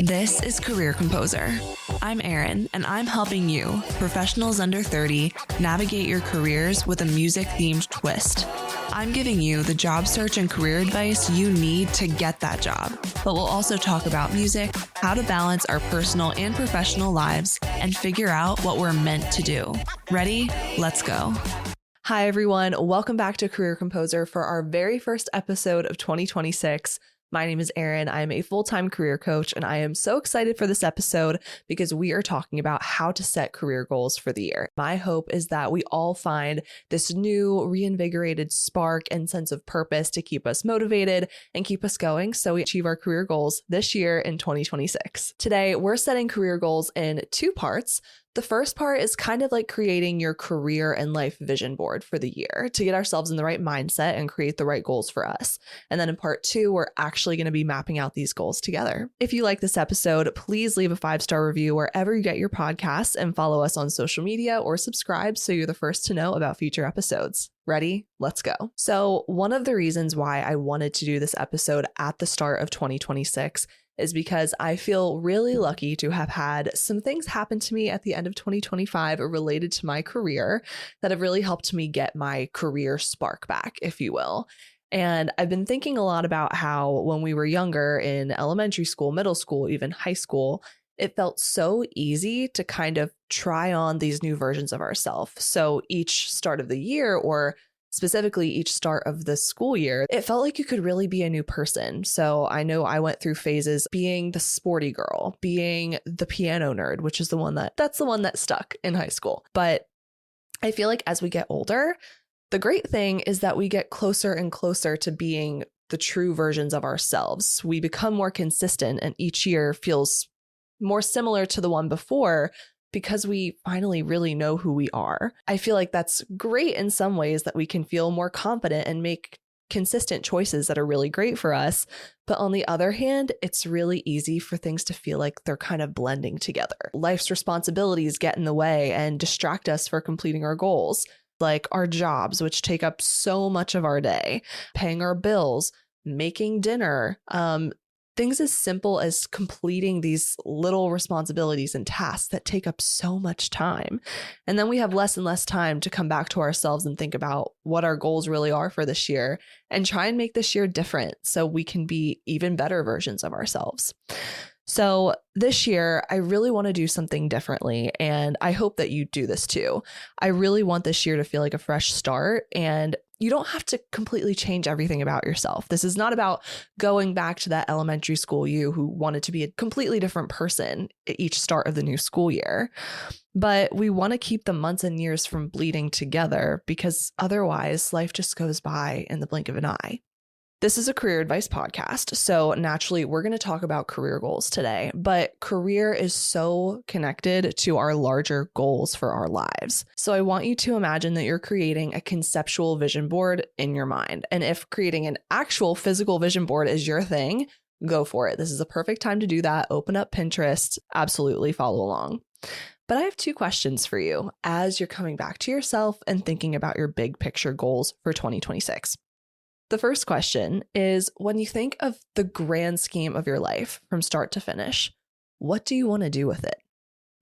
This is Career Composer. I'm Erin, and I'm helping you, professionals under 30, navigate your careers with a music-themed twist. I'm giving you the job search and career advice you need to get that job, but we'll also talk about music, how to balance our personal and professional lives, and figure out what we're meant to do. Ready? Let's go. Hi, everyone. Welcome back to Career Composer for our very first episode of 2026. My name is Erin. I am a full-time career coach, and I am so excited for this episode because we are talking about how to set career goals for the year. My hope is that we all find this new reinvigorated spark and sense of purpose to keep us motivated and keep us going so we achieve our career goals this year in 2026. Today, we're setting career goals in two parts. The first part is kind of like creating your career and life vision board for the year to get ourselves in the right mindset and create the right goals for us. And then in part two, we're actually going to be mapping out these goals together. If you like this episode, please leave a 5-star review wherever you get your podcasts and follow us on social media or subscribe so you're the first to know about future episodes. Ready? Let's go. So one of the reasons why I wanted to do this episode at the start of 2026 is because I feel really lucky to have had some things happen to me at the end of 2025 related to my career that have really helped me get my career spark back, if you will. And I've been thinking a lot about how when we were younger in elementary school, middle school, even high school, it felt so easy to kind of try on these new versions of ourselves. So each start of the year, or specifically each start of the school year, it felt like you could really be a new person. So I know I went through phases being the sporty girl, being the piano nerd, which is the one that stuck in high school. But I feel like as we get older, the great thing is that we get closer and closer to being the true versions of ourselves. We become more consistent, and each year feels more similar to the one before, because we finally really know who we are. I feel like that's great in some ways, that we can feel more confident and make consistent choices that are really great for us. But on the other hand, it's really easy for things to feel like they're kind of blending together. Life's responsibilities get in the way and distract us for completing our goals, like our jobs, which take up so much of our day, paying our bills, making dinner, things as simple as completing these little responsibilities and tasks that take up so much time. And then we have less and less time to come back to ourselves and think about what our goals really are for this year and try and make this year different so we can be even better versions of ourselves. So this year, I really want to do something differently, and I hope that you do this too. I really want this year to feel like a fresh start, and you don't have to completely change everything about yourself. This is not about going back to that elementary school you who wanted to be a completely different person at each start of the new school year. But we want to keep the months and years from bleeding together, because otherwise life just goes by in the blink of an eye. This is a career advice podcast, so naturally we're going to talk about career goals today, but career is so connected to our larger goals for our lives. So I want you to imagine that you're creating a conceptual vision board in your mind. And if creating an actual physical vision board is your thing, go for it. This is a perfect time to do that. Open up Pinterest, absolutely follow along. But I have two questions for you as you're coming back to yourself and thinking about your big picture goals for 2026. The first question is, when you think of the grand scheme of your life from start to finish, what do you want to do with it?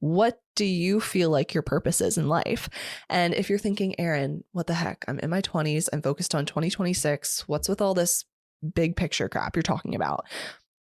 What do you feel like your purpose is in life? And if you're thinking, Erin, what the heck? I'm in my 20s. I'm focused on 2026. What's with all this big picture crap you're talking about?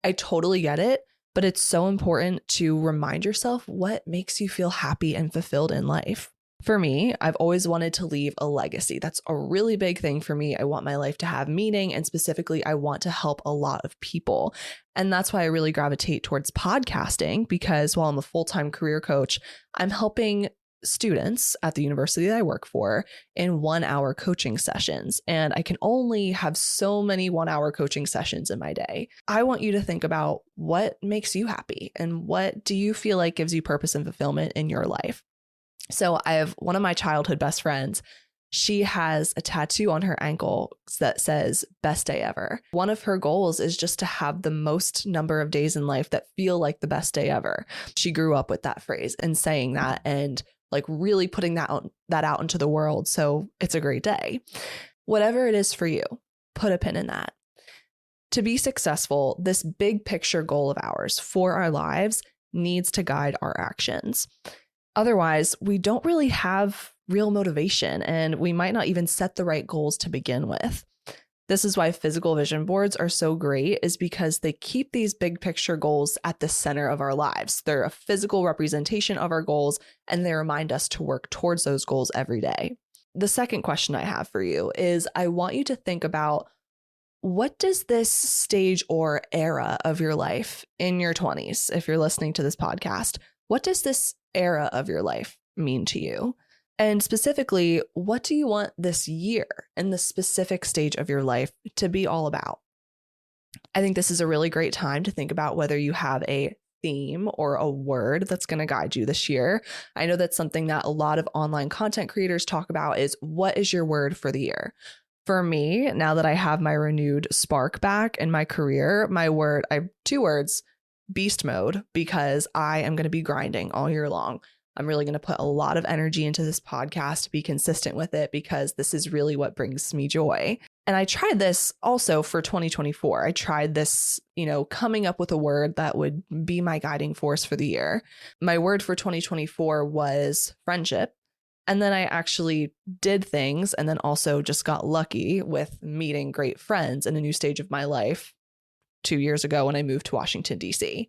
I totally get it, but it's so important to remind yourself what makes you feel happy and fulfilled in life. For me, I've always wanted to leave a legacy. That's a really big thing for me. I want my life to have meaning, and specifically, I want to help a lot of people. And that's why I really gravitate towards podcasting, because while I'm a full-time career coach, I'm helping students at the university that I work for in 1-hour coaching sessions. And I can only have so many 1-hour coaching sessions in my day. I want you to think about what makes you happy and what do you feel like gives you purpose and fulfillment in your life. So I have one of my childhood best friends. She has a tattoo on her ankle that says best day ever. One of her goals is just to have the most number of days in life that feel like the best day ever. She grew up with that phrase and saying that and like really putting that out into the world. So it's a great day. Whatever it is for you, put a pin in that. To be successful, this big picture goal of ours for our lives needs to guide our actions. Otherwise, we don't really have real motivation, and we might not even set the right goals to begin with. This is why physical vision boards are so great, is because they keep these big picture goals at the center of our lives. They're a physical representation of our goals, and they remind us to work towards those goals every day. The second question I have for you is I want you to think about, what does this stage or era of your life in your 20s, if you're listening to this podcast, what does this era of your life mean to you? And specifically, what do you want this year and the specific stage of your life to be all about? I think this is a really great time to think about whether you have a theme or a word that's going to guide you this year. I know that's something that a lot of online content creators talk about, is what is your word for the year? For me, now that I have my renewed spark back in my career, I have 2 words: beast mode, because I am going to be grinding all year long. I'm really going to put a lot of energy into this podcast to be consistent with it, because this is really what brings me joy. And I tried this also for 2024. I tried this, coming up with a word that would be my guiding force for the year. My word for 2024 was friendship. And then I actually did things, and then also just got lucky with meeting great friends in a new stage of my life 2 years ago when I moved to Washington, D.C.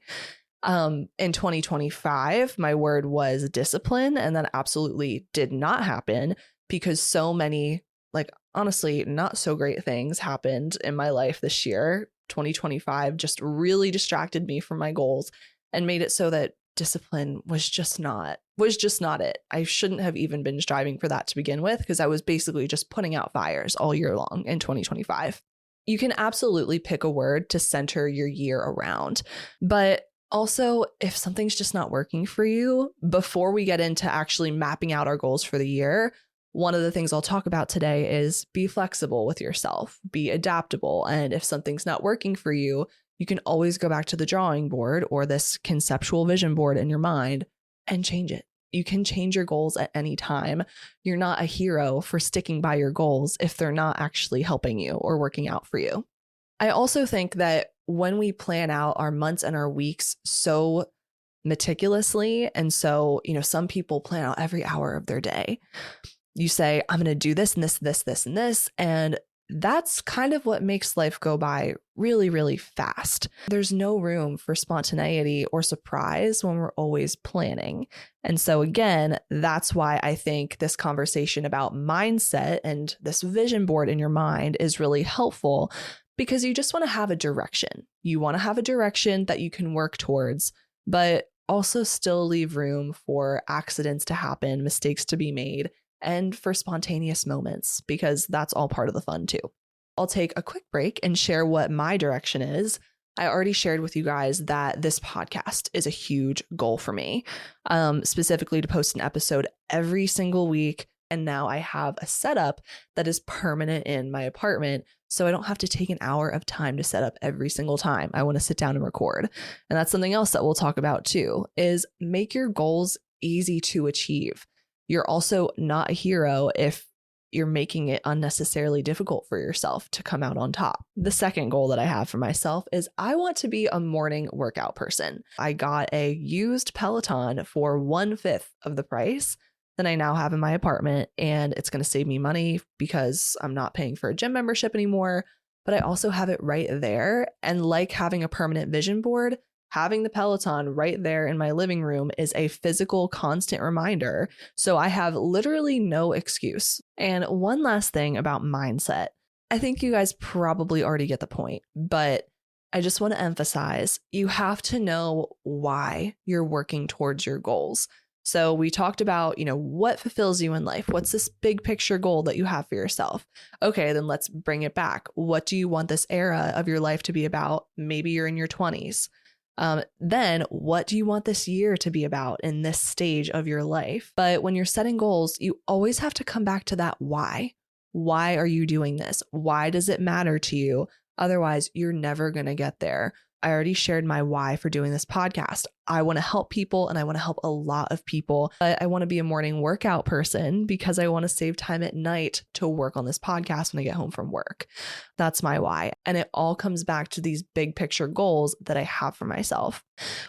In 2025, my word was discipline, and that absolutely did not happen because so many, honestly, not so great things happened in my life this year. 2025 just really distracted me from my goals and made it so that discipline was just not it. I shouldn't have even been striving for that to begin with, because I was basically just putting out fires all year long in 2025. You can absolutely pick a word to center your year around, but also, if something's just not working for you, before we get into actually mapping out our goals for the year, one of the things I'll talk about today is be flexible with yourself, be adaptable. And if something's not working for you, you can always go back to the drawing board or this conceptual vision board in your mind and change it. You can change your goals at any time. You're not a hero for sticking by your goals if they're not actually helping you or working out for you. I also think that when we plan out our months and our weeks so meticulously, and so, some people plan out every hour of their day. You say, I'm going to do this and this, and that's kind of what makes life go by really, really fast. There's no room for spontaneity or surprise when we're always planning. And so again, that's why I think this conversation about mindset and this vision board in your mind is really helpful, because you just want to have a direction. You want to have a direction that you can work towards, but also still leave room for accidents to happen, mistakes to be made, and for spontaneous moments, because that's all part of the fun too. I'll take a quick break and share what my direction is. I already shared with you guys that this podcast is a huge goal for me, specifically to post an episode every single week. And now I have a setup that is permanent in my apartment, so I don't have to take an hour of time to set up every single time I want to sit down and record. And that's something else that we'll talk about too, is make your goals easy to achieve. You're also not a hero if you're making it unnecessarily difficult for yourself to come out on top. The second goal that I have for myself is I want to be a morning workout person. I got a used Peloton for 1/5 of the price than I now have in my apartment, and it's going to save me money because I'm not paying for a gym membership anymore, but I also have it right there. And like having a permanent vision board, having the Peloton right there in my living room is a physical constant reminder. So I have literally no excuse. And one last thing about mindset. I think you guys probably already get the point, but I just want to emphasize, you have to know why you're working towards your goals. So we talked about, what fulfills you in life? What's this big picture goal that you have for yourself? Okay, then let's bring it back. What do you want this era of your life to be about? Maybe you're in your 20s. Then what do you want this year to be about in this stage of your life? But when you're setting goals, you always have to come back to that why. Why are you doing this? Why does it matter to you? Otherwise, you're never going to get there. I already shared my why for doing this podcast. I want to help people and I want to help a lot of people. But I want to be a morning workout person because I want to save time at night to work on this podcast when I get home from work. That's my why. And it all comes back to these big picture goals that I have for myself.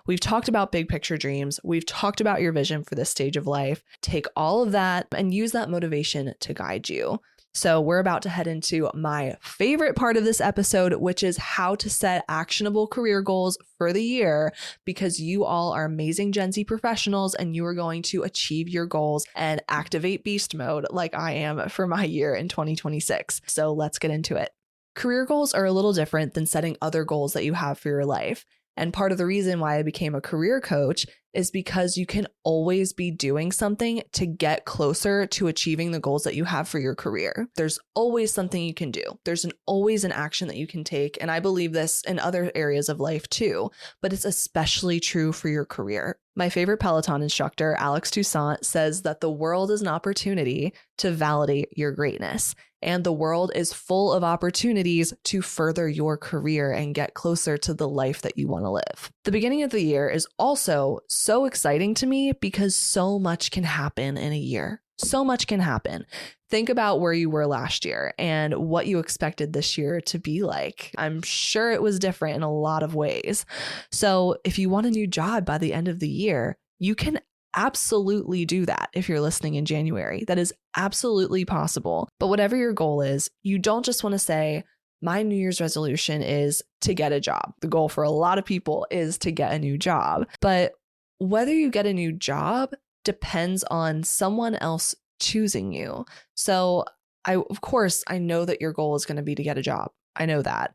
We've talked about big picture dreams. We've talked about your vision for this stage of life. Take all of that and use that motivation to guide you. So we're about to head into my favorite part of this episode, which is how to set actionable career goals for the year, because you all are amazing Gen Z professionals and you are going to achieve your goals and activate beast mode like I am for my year in 2026. So let's get into it. Career goals are a little different than setting other goals that you have for your life. And part of the reason why I became a career coach is because you can always be doing something to get closer to achieving the goals that you have for your career. There's always something you can do. There's always an action that you can take. And I believe this in other areas of life too, but it's especially true for your career. My favorite Peloton instructor, Alex Toussaint, says that the world is an opportunity to validate your greatness. And the world is full of opportunities to further your career and get closer to the life that you want to live. The beginning of the year is also so exciting to me because so much can happen in a year. So much can happen. Think about where you were last year and what you expected this year to be like. I'm sure it was different in a lot of ways. So if you want a new job by the end of the year, you can absolutely do that if you're listening in January. That is absolutely possible. But whatever your goal is, you don't just want to say, my New Year's resolution is to get a job. The goal for a lot of people is to get a new job. But whether you get a new job depends on someone else choosing you. So of course, I know that your goal is going to be to get a job. I know that.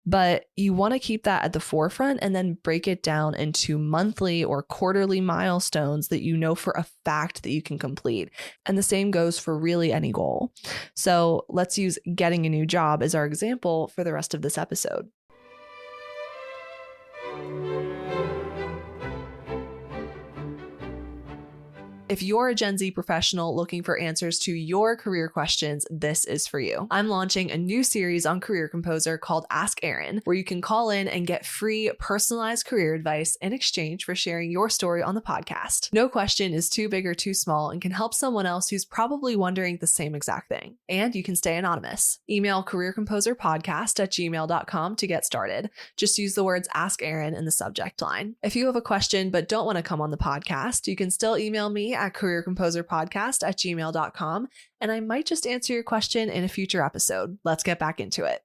But you want to keep that at the forefront and then break it down into monthly or quarterly milestones that you know for a fact that you can complete. And the same goes for really any goal. So let's use getting a new job as our example for the rest of this episode. If you're a Gen Z professional looking for answers to your career questions, this is for you. I'm launching a new series on Career Composer called Ask Erin, where you can call in and get free personalized career advice in exchange for sharing your story on the podcast. No question is too big or too small and can help someone else who's probably wondering the same exact thing. And you can stay anonymous. Email careercomposerpodcast@gmail.com to get started. Just use the words Ask Erin in the subject line. If you have a question but don't want to come on the podcast, you can still email me at careercomposerpodcast@gmail.com, and I might just answer your question in a future episode. Let's get back into it.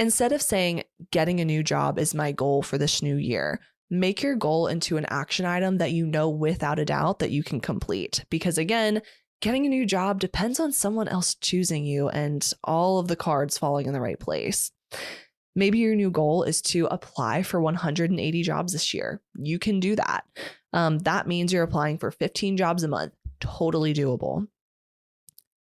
Instead of saying, getting a new job is my goal for this new year, make your goal into an action item that you know without a doubt that you can complete. Because again, getting a new job depends on someone else choosing you and all of the cards falling in the right place. Maybe your new goal is to apply for 180 jobs this year. You can do that. That means you're applying for 15 jobs a month. Totally doable.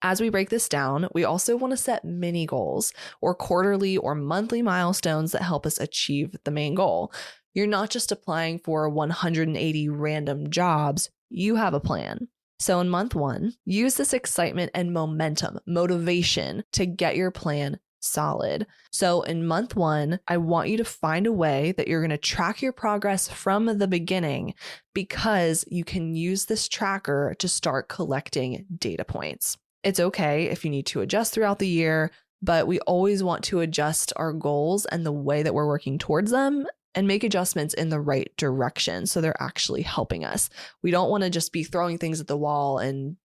As we break this down, we also want to set mini goals or quarterly or monthly milestones that help us achieve the main goal. You're not just applying for 180 random jobs. You have a plan. So in month 1, use this excitement and motivation to get your plan solid. So in month 1, I want you to find a way that you're going to track your progress from the beginning, because you can use this tracker to start collecting data points. It's okay if you need to adjust throughout the year, but we always want to adjust our goals and the way that we're working towards them and make adjustments in the right direction so they're actually helping us. We don't want to just be throwing things at the wall and,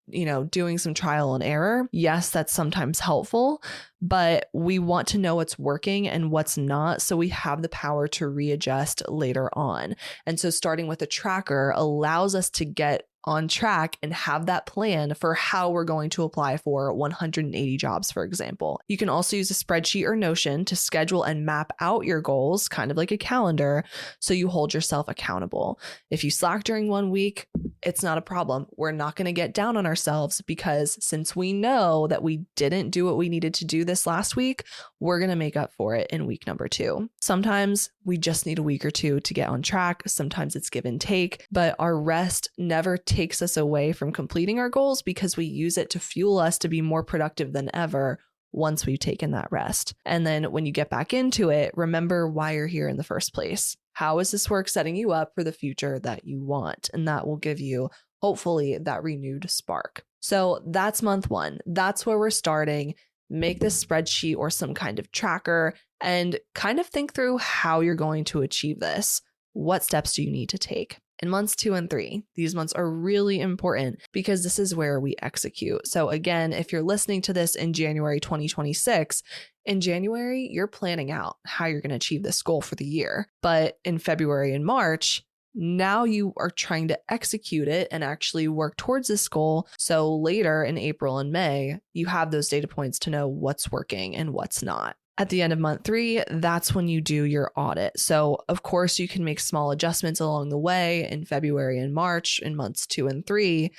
doing some trial and error. Yes, that's sometimes helpful, but we want to know what's working and what's not so we have the power to readjust later on. And so starting with a tracker allows us to get on track and have that plan for how we're going to apply for 180 jobs, for example. You can also use a spreadsheet or Notion to schedule and map out your goals, kind of like a calendar, so you hold yourself accountable. If you slack during one week, it's not a problem. We're not going to get down on ourselves, because since we know that we didn't do what we needed to do this last week, we're going to make up for it in week number 2. Sometimes we just need a week or 2 to get on track. Sometimes it's give and take, but our rest never takes us away from completing our goals, because we use it to fuel us to be more productive than ever once we've taken that rest. And then when you get back into it, remember why you're here in the first place. How is this work setting you up for the future that you want? And that will give you, hopefully, that renewed spark. So that's month one. That's where we're starting. Make this spreadsheet or some kind of tracker and kind of think through how you're going to achieve this. What steps do you need to take? In months 2 and 3, these months are really important because this is where we execute. So again, if you're listening to this in January 2026, in January, you're planning out how you're going to achieve this goal for the year. But in February and March, now you are trying to execute it and actually work towards this goal. So later in April and May, you have those data points to know what's working and what's not. At the end of month 3, that's when you do your audit. So of course you can make small adjustments along the way in February and March in months 2 and 3.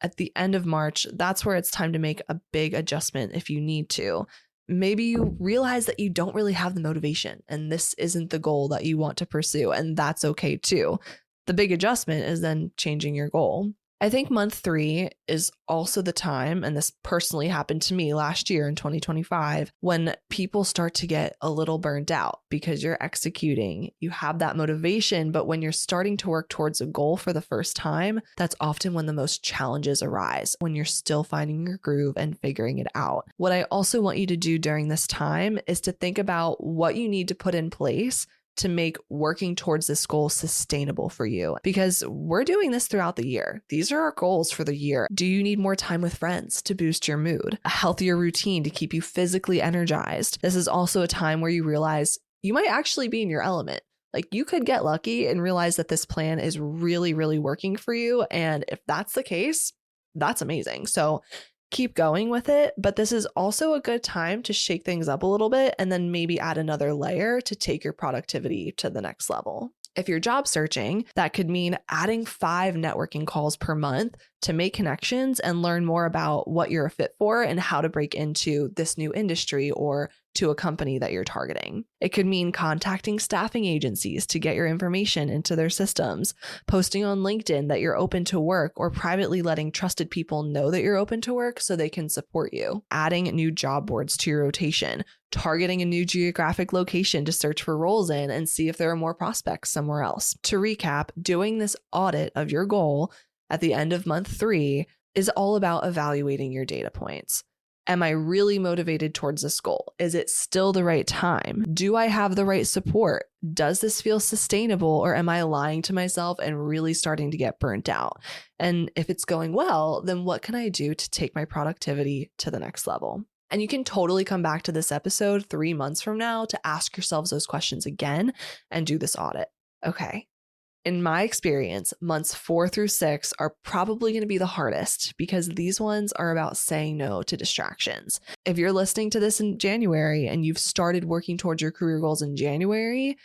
At the end of March, that's where it's time to make a big adjustment if you need to. Maybe you realize that you don't really have the motivation and this isn't the goal that you want to pursue, and that's okay too. The big adjustment is then changing your goal. I think month 3 is also the time, and this personally happened to me last year in 2025, when people start to get a little burnt out because you're executing, you have that motivation, but when you're starting to work towards a goal for the first time, that's often when the most challenges arise, when you're still finding your groove and figuring it out. What I also want you to do during this time is to think about what you need to put in place to make working towards this goal sustainable for you, because we're doing this throughout the year. These are our goals for the year. Do you need more time with friends to boost your mood? A healthier routine to keep you physically energized? This is also a time where you realize you might actually be in your element. Like, you could get lucky and realize that this plan is really, really working for you. And if that's the case, that's amazing. So keep going with it, but this is also a good time to shake things up a little bit and then maybe add another layer to take your productivity to the next level. If you're job searching, that could mean adding 5 networking calls per month to make connections and learn more about what you're a fit for and how to break into this new industry or to a company that you're targeting. It could mean contacting staffing agencies to get your information into their systems, posting on LinkedIn that you're open to work, or privately letting trusted people know that you're open to work so they can support you. Adding new job boards to your rotation, targeting a new geographic location to search for roles in and see if there are more prospects somewhere else. To recap, doing this audit of your goal at the end of month 3 is all about evaluating your data points. Am I really motivated towards this goal? Is it still the right time? Do I have the right support? Does this feel sustainable, or am I lying to myself and really starting to get burnt out? And if it's going well, then what can I do to take my productivity to the next level? And you can totally come back to this episode 3 months from now to ask yourselves those questions again and do this audit. Okay. In my experience, months 4 through 6 are probably going to be the hardest because these ones are about saying no to distractions. If you're listening to this in January and you've started working towards your career goals in January,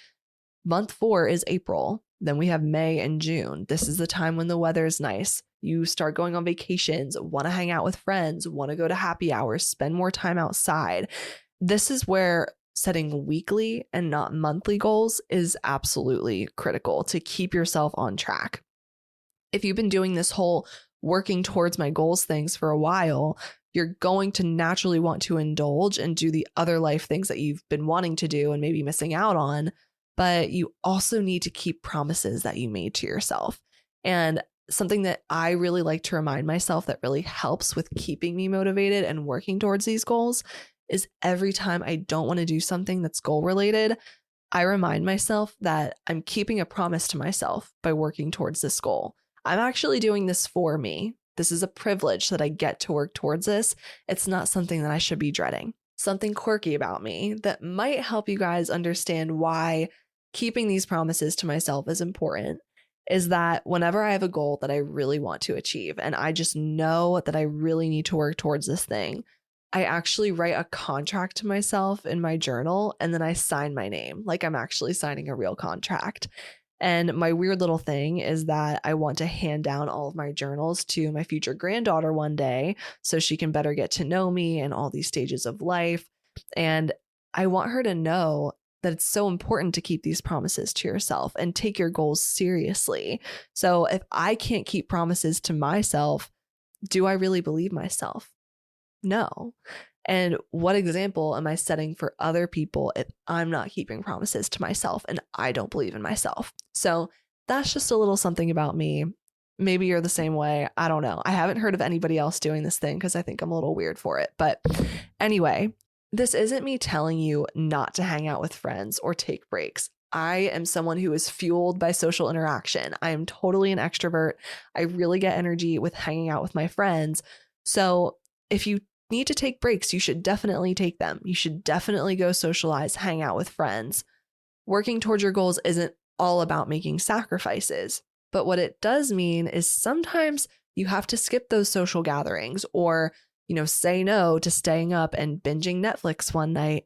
month 4 is April. Then we have May and June. This is the time when the weather is nice. You start going on vacations, want to hang out with friends, want to go to happy hours, spend more time outside. This is where setting weekly and not monthly goals is absolutely critical to keep yourself on track. If you've been doing this whole working towards my goals things for a while, you're going to naturally want to indulge and do the other life things that you've been wanting to do and maybe missing out on, but you also need to keep promises that you made to yourself. And something that I really like to remind myself that really helps with keeping me motivated and working towards these goals is every time I don't want to do something that's goal related, I remind myself that I'm keeping a promise to myself by working towards this goal. I'm actually doing this for me. This is a privilege that I get to work towards this. It's not something that I should be dreading. Something quirky about me that might help you guys understand why keeping these promises to myself is important is that whenever I have a goal that I really want to achieve and I just know that I really need to work towards this thing, I actually write a contract to myself in my journal and then I sign my name like I'm actually signing a real contract. And my weird little thing is that I want to hand down all of my journals to my future granddaughter one day so she can better get to know me and all these stages of life. And I want her to know that it's so important to keep these promises to yourself and take your goals seriously. So if I can't keep promises to myself, do I really believe myself? No. And what example am I setting for other people if I'm not keeping promises to myself and I don't believe in myself? So that's just a little something about me. Maybe you're the same way. I don't know. I haven't heard of anybody else doing this thing because I think I'm a little weird for it. But anyway, this isn't me telling you not to hang out with friends or take breaks. I am someone who is fueled by social interaction. I am totally an extrovert. I really get energy with hanging out with my friends. So if you need to take breaks, you should definitely take them. You should definitely go socialize, hang out with friends. Working towards your goals isn't all about making sacrifices, but what it does mean is sometimes you have to skip those social gatherings or, say no to staying up and binging Netflix one night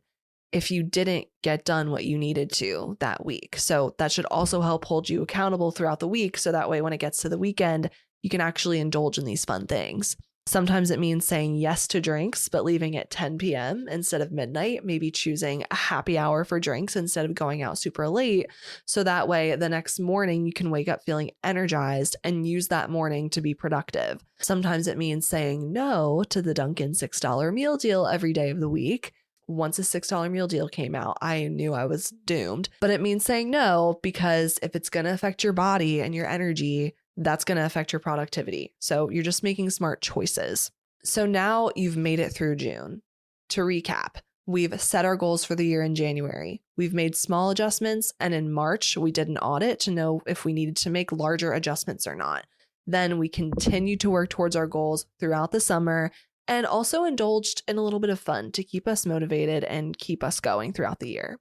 if you didn't get done what you needed to that week. So that should also help hold you accountable throughout the week. So that way, when it gets to the weekend, you can actually indulge in these fun things. Sometimes it means saying yes to drinks, but leaving at 10 p.m. instead of midnight, maybe choosing a happy hour for drinks instead of going out super late. So that way, the next morning, you can wake up feeling energized and use that morning to be productive. Sometimes it means saying no to the Dunkin' $6 meal deal every day of the week. Once a $6 meal deal came out, I knew I was doomed. But it means saying no because if it's going to affect your body and your energy, that's going to affect your productivity. So you're just making smart choices. So now you've made it through June. To recap, we've set our goals for the year in January. We've made small adjustments, and in March, we did an audit to know if we needed to make larger adjustments or not. Then we continued to work towards our goals throughout the summer and also indulged in a little bit of fun to keep us motivated and keep us going throughout the year.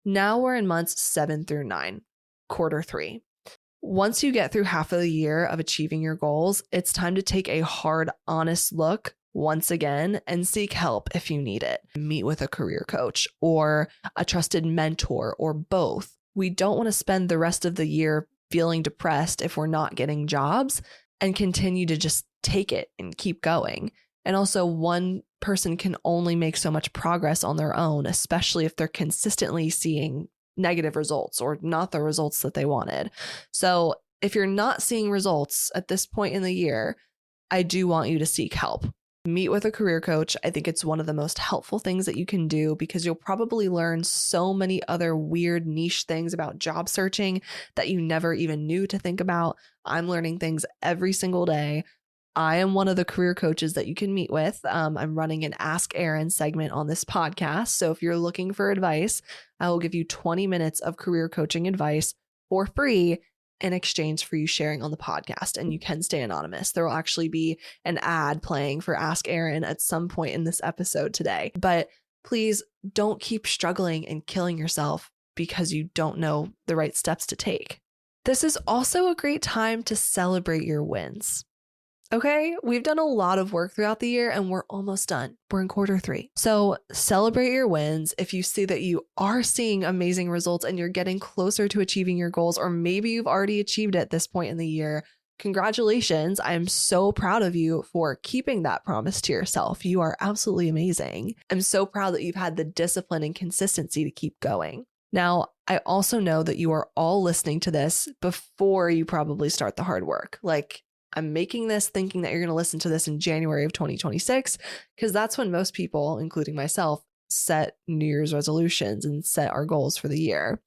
Now we're in months 7 through 9, quarter 3. Once you get through half of the year of achieving your goals, it's time to take a hard, honest look once again and seek help if you need it. Meet with a career coach or a trusted mentor or both. We don't want to spend the rest of the year feeling depressed if we're not getting jobs and continue to just take it and keep going. And also, one person can only make so much progress on their own, especially if they're consistently seeing negative results or not the results that they wanted. So if you're not seeing results at this point in the year, I do want you to seek help. Meet with a career coach. I think it's one of the most helpful things that you can do because you'll probably learn so many other weird niche things about job searching that you never even knew to think about. I'm learning things every single day. I am one of the career coaches that you can meet with. I'm running an Ask Erin segment on this podcast. So if you're looking for advice, I will give you 20 minutes of career coaching advice for free in exchange for you sharing on the podcast. And you can stay anonymous. There will actually be an ad playing for Ask Erin at some point in this episode today. But please don't keep struggling and killing yourself because you don't know the right steps to take. This is also a great time to celebrate your wins. Okay, we've done a lot of work throughout the year and we're almost done. We're in quarter 3. So celebrate your wins. If you see that you are seeing amazing results and you're getting closer to achieving your goals, or maybe you've already achieved it at this point in the year, congratulations. I'm so proud of you for keeping that promise to yourself. You are absolutely amazing. I'm so proud that you've had the discipline and consistency to keep going. Now, I also know that you are all listening to this before you probably start the hard work. Like, I'm making this thinking that you're going to listen to this in January of 2026, because that's when most people, including myself, set New Year's resolutions and set our goals for the year.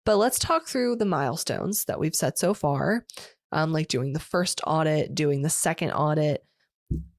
But let's talk through the milestones that we've set so far, like doing the first audit, doing the second audit.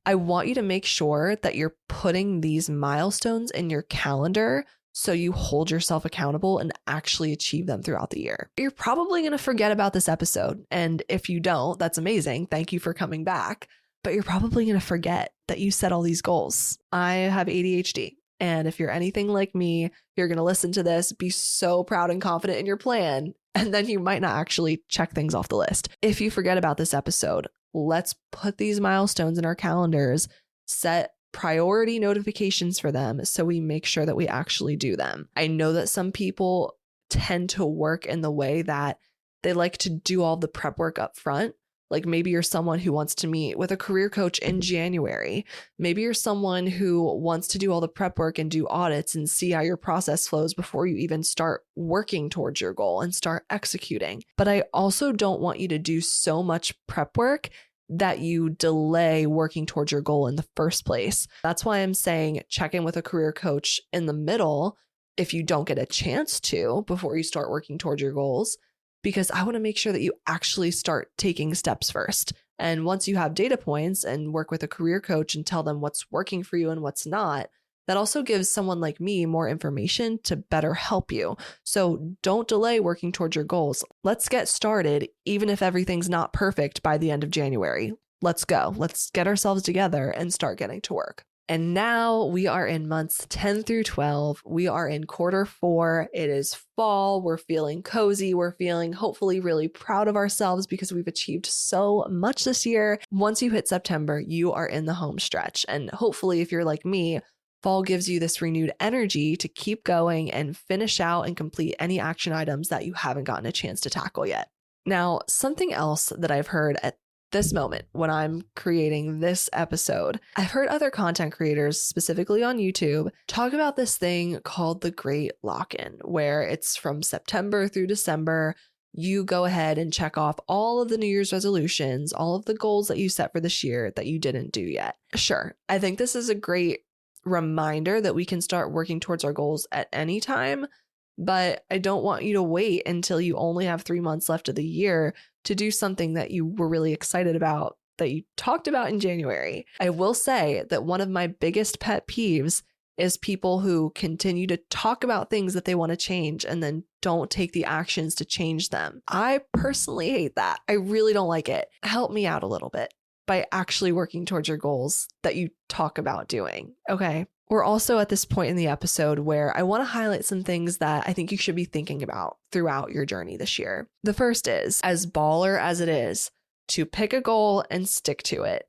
I want you to make sure that you're putting these milestones in your calendar so you hold yourself accountable and actually achieve them throughout the year. You're probably going to forget about this episode. And if you don't, that's amazing. Thank you for coming back. But you're probably going to forget that you set all these goals. I have ADHD. And if you're anything like me, you're going to listen to this, be so proud and confident in your plan, and then you might not actually check things off the list. If you forget about this episode, let's put these milestones in our calendars, set priority notifications for them so we make sure that we actually do them. I know that some people tend to work in the way that they like to do all the prep work up front. Like maybe you're someone who wants to meet with a career coach in January. Maybe you're someone who wants to do all the prep work and do audits and see how your process flows before you even start working towards your goal and start executing. But I also don't want you to do so much prep work that you delay working towards your goal in the first place. That's why I'm saying check in with a career coach in the middle if you don't get a chance to before you start working towards your goals, because I want to make sure that you actually start taking steps first. And once you have data points and work with a career coach and tell them what's working for you and what's not, that also gives someone like me more information to better help you. So don't delay working towards your goals. Let's get started, even if everything's not perfect by the end of January. Let's go. Let's get ourselves together and start getting to work. And now we are in months 10 through 12. We are in quarter 4. It is fall. We're feeling cozy. We're feeling hopefully really proud of ourselves because we've achieved so much this year. Once you hit September, you are in the home stretch. And hopefully, if you're like me, fall gives you this renewed energy to keep going and finish out and complete any action items that you haven't gotten a chance to tackle yet. Now, something else that I've heard at this moment when I'm creating this episode, I've heard other content creators, specifically on YouTube, talk about this thing called the Great Lock-in, where it's from September through December. You go ahead and check off all of the New Year's resolutions, all of the goals that you set for this year that you didn't do yet. Sure, I think this is a great reminder that we can start working towards our goals at any time, but I don't want you to wait until you only have 3 months left of the year to do something that you were really excited about, that you talked about in January. I will say that one of my biggest pet peeves is people who continue to talk about things that they want to change and then don't take the actions to change them. I personally hate that. I really don't like it. Help me out a little bit by actually working towards your goals that you talk about doing. Okay. We're also at this point in the episode where I want to highlight some things that I think you should be thinking about throughout your journey this year. The first is, as baller as it is, to pick a goal and stick to it.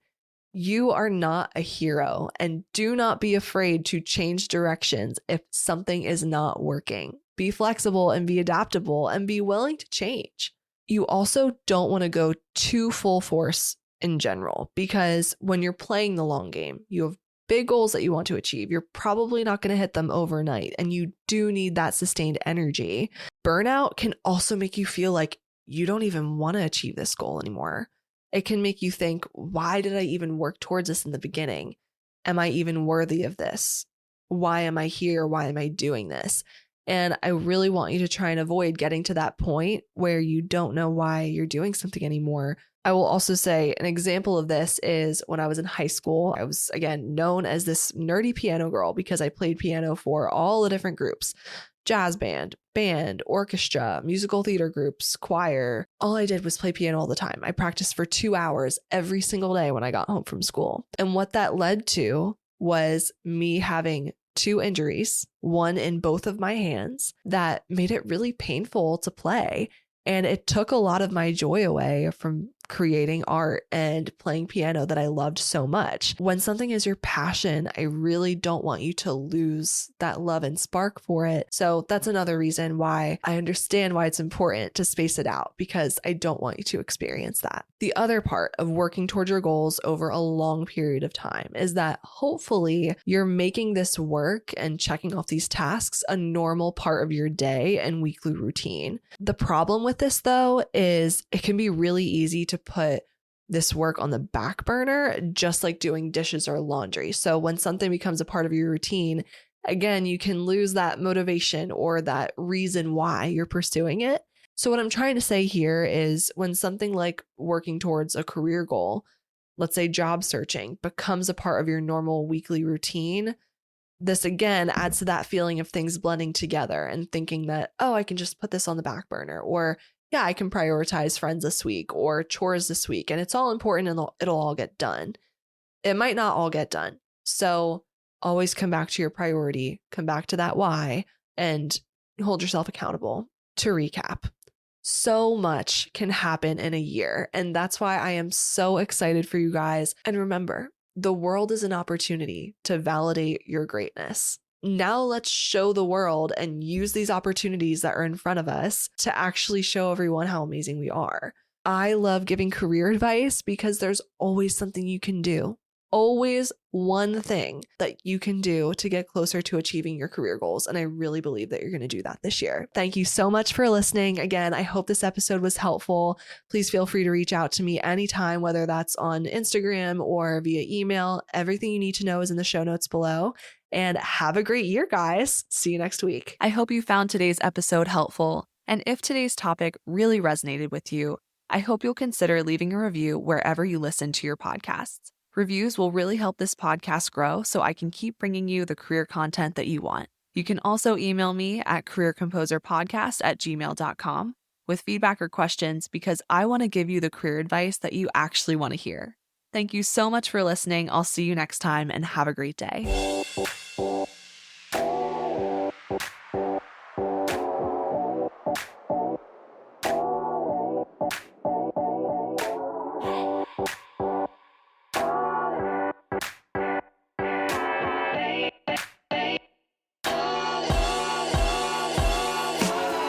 You are not a hero, and do not be afraid to change directions if something is not working. Be flexible and be adaptable and be willing to change. You also don't want to go too full force in general, because when you're playing the long game, you have big goals that you want to achieve. You're probably not going to hit them overnight, and you do need that sustained energy. Burnout can also make you feel like you don't even want to achieve this goal anymore. It can make you think, why did I even work towards this in the beginning? Am I even worthy of this? Why am I here? Why am I doing this? And I really want you to try and avoid getting to that point where you don't know why you're doing something anymore. I will also say an example of this is when I was in high school. I was, again, known as this nerdy piano girl because I played piano for all the different groups: jazz band, orchestra, musical theater groups, choir. All I did was play piano all the time. I practiced for 2 hours every single day when I got home from school. And what that led to was me having 2 injuries, one in both of my hands, that made it really painful to play. And it took a lot of my joy away from creating art and playing piano that I loved so much. When something is your passion, I really don't want you to lose that love and spark for it. So that's another reason why I understand why it's important to space it out, because I don't want you to experience that. The other part of working towards your goals over a long period of time is that hopefully you're making this work and checking off these tasks a normal part of your day and weekly routine. The problem with this, though, is it can be really easy to put this work on the back burner, just like doing dishes or laundry. So when something becomes a part of your routine, again, you can lose that motivation or that reason why you're pursuing it. So what I'm trying to say here is when something like working towards a career goal, let's say job searching, becomes a part of your normal weekly routine, this again adds to that feeling of things blending together and thinking that, oh, I can just put this on the back burner, or yeah, I can prioritize friends this week or chores this week, and it's all important and it'll all get done. It might not all get done. So always come back to your priority, come back to that why, and hold yourself accountable. To recap, so much can happen in a year, and that's why I am so excited for you guys. And remember, the world is an opportunity to validate your greatness. Now let's show the world and use these opportunities that are in front of us to actually show everyone how amazing we are. I love giving career advice because there's always something you can do. always one thing that you can do to get closer to achieving your career goals. And I really believe that you're going to do that this year. Thank you so much for listening. Again, I hope this episode was helpful. Please feel free to reach out to me anytime, whether that's on Instagram or via email. Everything you need to know is in the show notes below. And have a great year, guys. See you next week. I hope you found today's episode helpful. And if today's topic really resonated with you, I hope you'll consider leaving a review wherever you listen to your podcasts. Reviews will really help this podcast grow so I can keep bringing you the career content that you want. You can also email me at careercomposerpodcast@gmail.com with feedback or questions because I want to give you the career advice that you actually want to hear. Thank you so much for listening. I'll see you next time and have a great day.